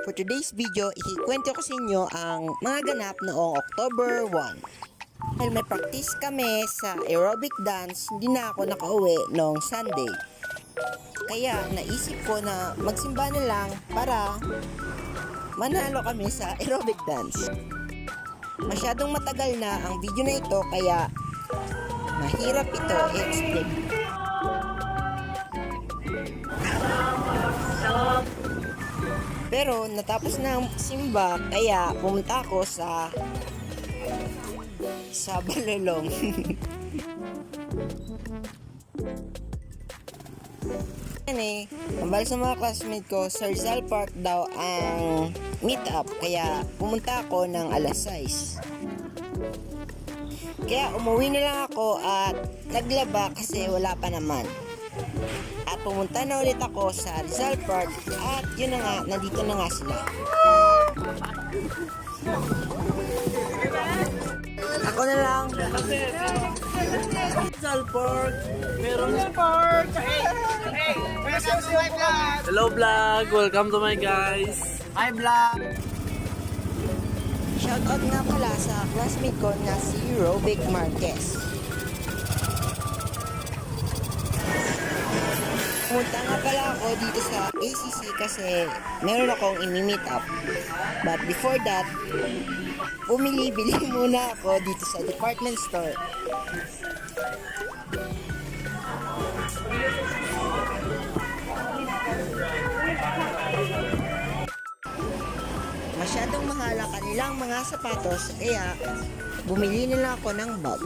For today's video, ikikwento ko sa inyo ang mga ganap noong October 1. Dahil may practice kami sa aerobic dance, hindi na ako nakauwi noong Sunday. Kaya naisip ko na magsimba na lang para manalo kami sa aerobic dance. Masyadong matagal na ang video na ito kaya mahirap ito i-explain. Pero natapos na ang simba kaya pumunta ako sa Balolong. Kambal sa mga classmate ko, sa Rizal Park daw ang meet up kaya pumunta ako ng alas 6. Kaya umuwi na lang ako at naglaba kasi wala pa naman. At pumunta na ulit ako sa Rizal Park at yun na nga, nandito na nga sila. Ako na lang. Rizal Park. Meron Park. Hello vlog, welcome to my guys. Hi vlog. Shoutout nga pala sa classmate ko na si Robic Marquez. Pumunta nga pala ako dito sa ACC kasi meron akong imi-meet up. But before that, bili muna ako dito sa department store. Masyadong mahal ang kanilang mga sapatos kaya bumili nila ako ng bag.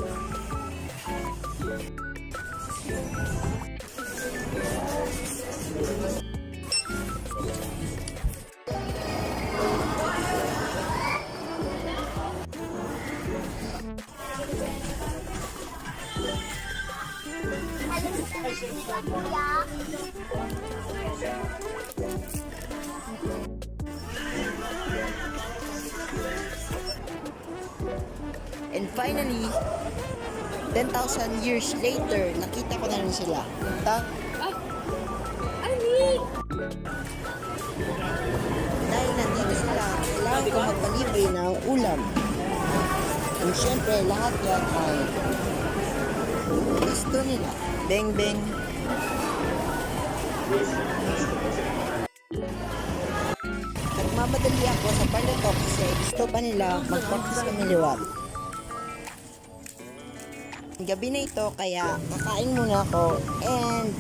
And finally, 10,000 years later, nakita ko na rin sila. Dahil nandito sila, kailangan ko magpalibre ng ulam. And syempre, lahat yan ay gusto nila. Beng beng. Nagmamadali ako sa Barlatok kasi gusto pa nila mag-practice kami liwat. Gabi na ito kaya kakain muna ako and